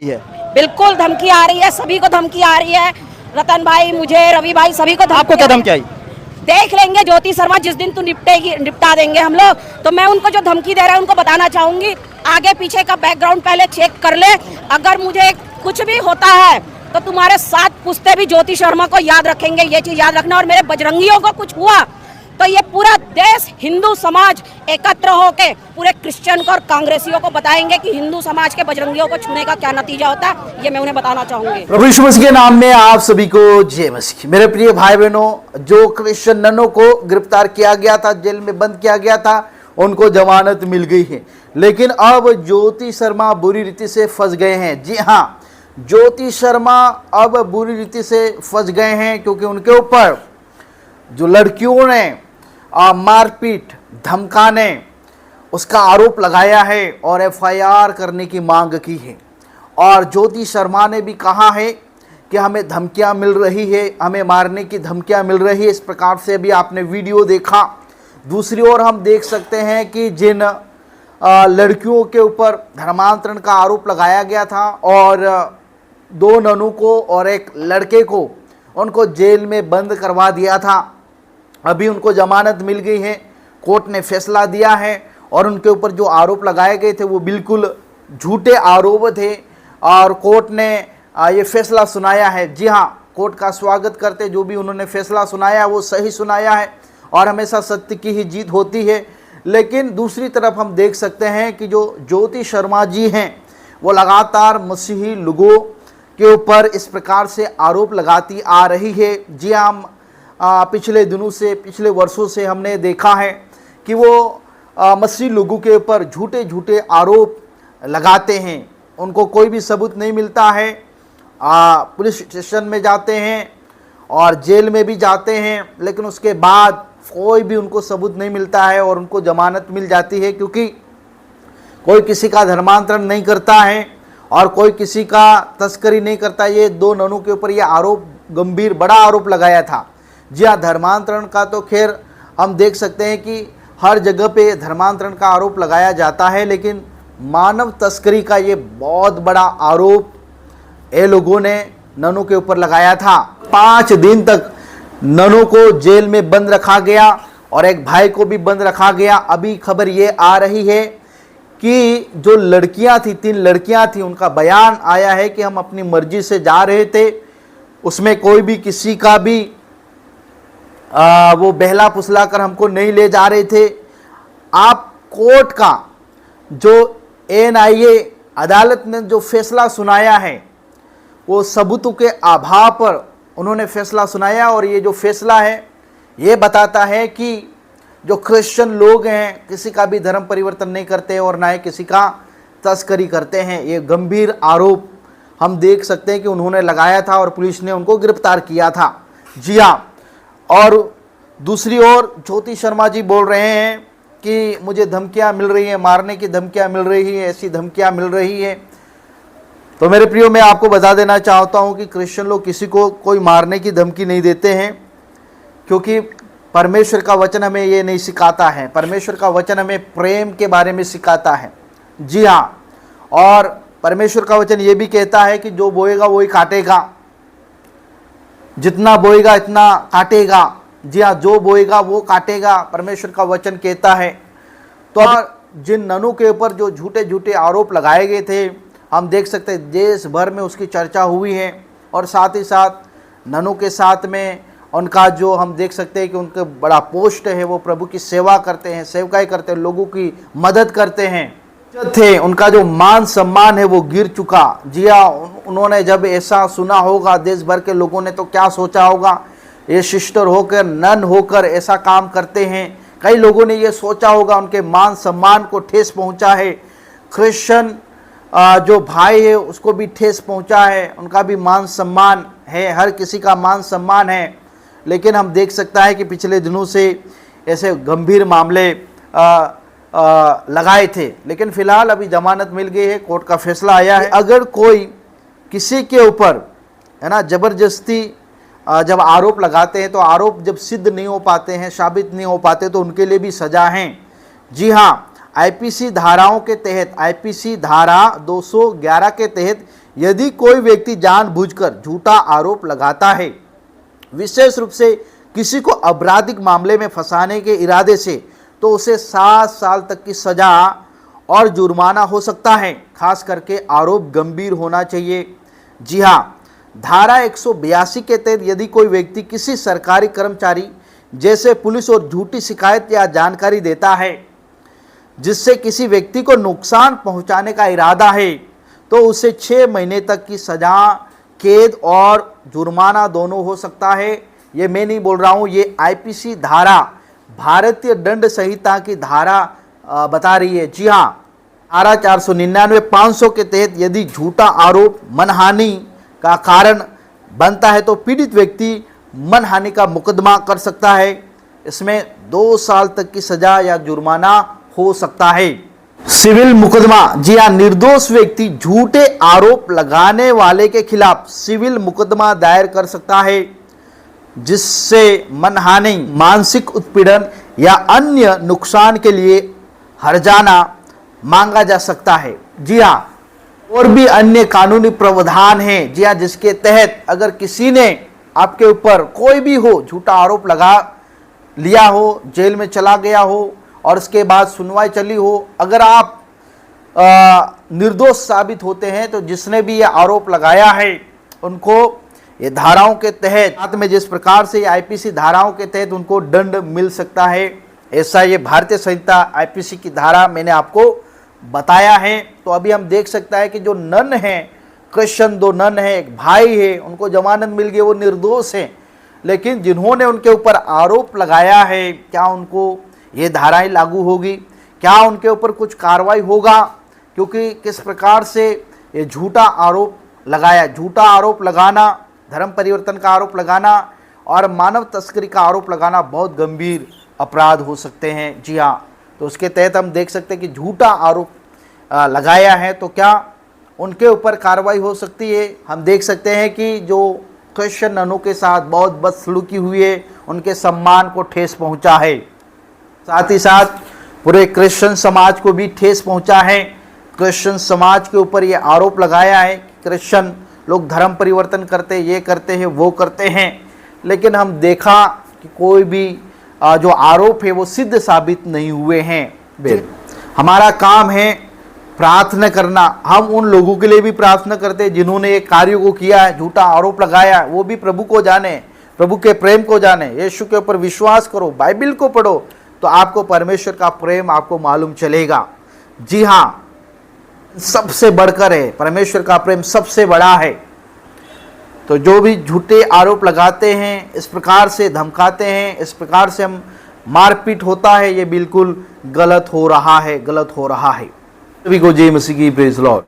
है। बिल्कुल धमकी आ रही है, सभी को धमकी आ रही है। रतन भाई, मुझे, रवि भाई, सभी को। आपको क्या धमकी आई? देख लेंगे ज्योति शर्मा, जिस दिन तू निपटा देंगे हम लोग। तो मैं उनको जो धमकी दे रहा है उनको बताना चाहूंगी, आगे पीछे का बैकग्राउंड पहले चेक कर ले। अगर मुझे कुछ भी होता है तो तुम्हारे 7 पुश्ते भी ज्योति शर्मा को याद रखेंगे, ये चीज याद रखना। और मेरे बजरंगियों को कुछ हुआ तो ये पूरा देश, हिंदू समाज एकत्र होके पूरे क्रिश्चियन को और कांग्रेसियों को बताएंगे कि हिंदू समाज के बजरंगियों को छूने का क्या नतीजा होता है, ये मैं उन्हें बताना चाहूंगी। प्रभु यीशु मसीह के नाम में आप सभी को जय मसीह। मेरे प्रिय भाई बहनों, जो क्रिश्चियन ननों को गिरफ्तार किया गया था, जेल में बंद किया गया था, उनको जमानत मिल गई है। लेकिन अब ज्योति शर्मा बुरी रीति से फंस गए हैं। जी हाँ, ज्योति शर्मा अब बुरी रीति से फंस गए हैं, क्योंकि उनके ऊपर जो लड़कियों ने मारपीट, धमकाने, उसका आरोप लगाया है और एफआईआर करने की मांग की है। और ज्योति शर्मा ने भी कहा है कि हमें धमकियां मिल रही है, हमें मारने की धमकियां मिल रही है। इस प्रकार से भी आपने वीडियो देखा। दूसरी ओर हम देख सकते हैं कि जिन लड़कियों के ऊपर धर्मांतरण का आरोप लगाया गया था और 2 ननों को और 1 लड़के को उनको जेल में बंद करवा दिया था, अभी उनको जमानत मिल गई है। कोर्ट ने फैसला दिया है और उनके ऊपर जो आरोप लगाए गए थे वो बिल्कुल झूठे आरोप थे और कोर्ट ने ये फैसला सुनाया है। जी हाँ, कोर्ट का स्वागत करते, जो भी उन्होंने फैसला सुनाया वो सही सुनाया है और हमेशा सत्य की ही जीत होती है। लेकिन दूसरी तरफ हम देख सकते हैं कि जो ज्योति शर्मा जी हैं वो लगातार मसीही लोगों के ऊपर इस प्रकार से आरोप लगाती आ रही है। जी हाँ, पिछले दिनों से, पिछले वर्षों से हमने देखा है कि वो मसीही लोगों के ऊपर झूठे झूठे आरोप लगाते हैं। उनको कोई भी सबूत नहीं मिलता है, पुलिस स्टेशन में जाते हैं और जेल में भी जाते हैं, लेकिन उसके बाद कोई भी उनको सबूत नहीं मिलता है और उनको जमानत मिल जाती है, क्योंकि कोई किसी का धर्मांतरण नहीं करता है और कोई किसी का तस्करी नहीं करता। ये 2 ननों के ऊपर ये आरोप, गंभीर बड़ा आरोप लगाया था। जी हाँ, धर्मांतरण का तो खैर हम देख सकते हैं कि हर जगह पे धर्मांतरण का आरोप लगाया जाता है, लेकिन मानव तस्करी का ये बहुत बड़ा आरोप ये लोगों ने ननों के ऊपर लगाया था। 5 दिन तक ननों को जेल में बंद रखा गया और 1 भाई को भी बंद रखा गया। अभी खबर ये आ रही है कि जो लड़कियां थी, 3 लड़कियां थी, उनका बयान आया है कि हम अपनी मर्जी से जा रहे थे, उसमें कोई भी किसी का भी वो बहला फुसला कर हमको नहीं ले जा रहे थे। आप कोर्ट का जो एनआईए अदालत ने जो फैसला सुनाया है वो सबूतों के अभाव पर उन्होंने फैसला सुनाया और ये जो फैसला है ये बताता है कि जो क्रिश्चियन लोग हैं किसी का भी धर्म परिवर्तन नहीं करते और ना ही किसी का तस्करी करते हैं। ये गंभीर आरोप हम देख सकते हैं कि उन्होंने लगाया था और पुलिस ने उनको गिरफ्तार किया था। जी हाँ, और दूसरी ओर ज्योति शर्मा जी बोल रहे हैं कि मुझे धमकियां मिल रही हैं, मारने की धमकियां मिल रही हैं, ऐसी धमकियां मिल रही हैं। तो मेरे प्रियो, मैं आपको बता देना चाहता हूं कि क्रिश्चियन लोग किसी को कोई मारने की धमकी नहीं देते हैं, क्योंकि परमेश्वर का वचन हमें ये नहीं सिखाता है। परमेश्वर का वचन हमें प्रेम के बारे में सिखाता है। जी हाँ, और परमेश्वर का वचन ये भी कहता है कि जो बोएगा वही काटेगा, जितना बोएगा इतना काटेगा। जी हाँ, जो बोएगा वो काटेगा, परमेश्वर का वचन कहता है। तो जिन ननों के ऊपर जो झूठे झूठे आरोप लगाए गए थे, हम देख सकते हैं देश भर में उसकी चर्चा हुई है और साथ ही साथ ननों के साथ में उनका जो हम देख सकते हैं कि उनका बड़ा पोस्ट है, वो प्रभु की सेवा करते हैं, सेवकाई करते हैं, लोगों की मदद करते हैं। थे उनका जो मान सम्मान है वो गिर चुका। जी हाँ, उन्होंने जब ऐसा सुना होगा, देश भर के लोगों ने तो क्या सोचा होगा, ये सिस्टर होकर, नन होकर ऐसा काम करते हैं। कई लोगों ने ये सोचा होगा उनके मान सम्मान को ठेस पहुंचा है। क्रिश्चियन जो भाई है उसको भी ठेस पहुंचा है, उनका भी मान सम्मान है, हर किसी का मान सम्मान है। लेकिन हम देख सकता है कि पिछले दिनों से ऐसे गंभीर मामले लगाए थे, लेकिन फिलहाल अभी जमानत मिल गई है, कोर्ट का फैसला आया है। अगर कोई किसी के ऊपर है ना जबरदस्ती जब आरोप लगाते हैं तो आरोप जब सिद्ध नहीं हो पाते हैं, साबित नहीं हो पाते, तो उनके लिए भी सजा है। जी हाँ, आईपीसी धाराओं के तहत, आईपीसी धारा 211 के तहत यदि कोई व्यक्ति जानबूझकर झूठा आरोप लगाता है, विशेष रूप से किसी को आपराधिक मामले में फंसाने के इरादे से, तो उसे 7 साल तक की सजा और जुर्माना हो सकता है। खास करके आरोप गंभीर होना चाहिए। जी हाँ, धारा 182 के तहत यदि कोई व्यक्ति किसी सरकारी कर्मचारी जैसे पुलिस और झूठी शिकायत या जानकारी देता है जिससे किसी व्यक्ति को नुकसान पहुंचाने का इरादा है, तो उसे 6 महीने तक की सजा, कैद और जुर्माना दोनों हो सकता है। ये मैं नहीं बोल रहा हूँ, ये आईपीसी धारा, भारतीय दंड संहिता की धारा बता रही है। जी हाँ, धारा 499, 500 के तहत यदि झूठा आरोप मनहानि का कारण बनता है तो पीड़ित व्यक्ति मनहानि का मुकदमा कर सकता है। इसमें 2 साल तक की सजा या जुर्माना हो सकता है। सिविल मुकदमा, जी हाँ, निर्दोष व्यक्ति झूठे आरोप लगाने वाले के खिलाफ सिविल मुकदमा दायर कर सकता है जिससे मनहानि, मानसिक उत्पीड़न या अन्य नुकसान के लिए हर्जाना मांगा जा सकता है। जी हाँ, और भी अन्य कानूनी प्रावधान हैं, जी हाँ, जिसके तहत अगर किसी ने आपके ऊपर कोई भी हो झूठा आरोप लगा लिया हो, जेल में चला गया हो और उसके बाद सुनवाई चली हो, अगर आप निर्दोष साबित होते हैं तो जिसने भी ये आरोप लगाया है उनको ये धाराओं के तहत, साथ में जिस प्रकार से आईपीसी धाराओं के तहत उनको दंड मिल सकता है, ऐसा ये भारतीय संहिता आईपीसी की धारा मैंने आपको बताया है। तो अभी हम देख सकता है कि जो नन है, क्रिश्चियन 2 नन है, एक भाई है, उनको जमानत मिल गई, वो निर्दोष है, लेकिन जिन्होंने उनके ऊपर आरोप लगाया है, क्या उनको ये धाराएं लागू होगी? क्या उनके ऊपर कुछ कार्रवाई होगा? क्योंकि किस प्रकार से ये झूठा आरोप लगाया, झूठा आरोप लगाना, धर्म परिवर्तन का आरोप लगाना और मानव तस्करी का आरोप लगाना बहुत गंभीर अपराध हो सकते हैं। जी हाँ, तो उसके तहत हम देख सकते हैं कि झूठा आरोप लगाया है तो क्या उनके ऊपर कार्रवाई हो सकती है। हम देख सकते हैं कि जो क्रिश्चियन ननों के साथ बहुत बदसलूकी हुई है, उनके सम्मान को ठेस पहुंचा है, साथ ही साथ पूरे क्रिश्चियन समाज को भी ठेस पहुंचा है। क्रिश्चियन समाज के ऊपर ये आरोप लगाया है कि क्रिश्चियन लोग धर्म परिवर्तन करते, ये करते हैं, वो करते हैं, लेकिन हम देखा कि कोई भी जो आरोप है वो सिद्ध साबित नहीं हुए हैं। हमारा काम है प्रार्थना करना। हम उन लोगों के लिए भी प्रार्थना करते हैं जिन्होंने ये कार्य को किया है, झूठा आरोप लगाया है, वो भी प्रभु को जाने, प्रभु के प्रेम को जाने, यीशु के ऊपर विश्वास करो, बाइबल को पढ़ो, तो आपको परमेश्वर का प्रेम आपको मालूम चलेगा। जी हाँ, सबसे बढ़कर है, परमेश्वर का प्रेम सबसे बड़ा है। तो जो भी झूठे आरोप लगाते हैं, इस प्रकार से धमकाते हैं, इस प्रकार से हम मारपीट होता है, ये बिल्कुल गलत हो रहा है, गलत हो रहा है। सभी को जय मसीह की, प्रेज लॉर्ड।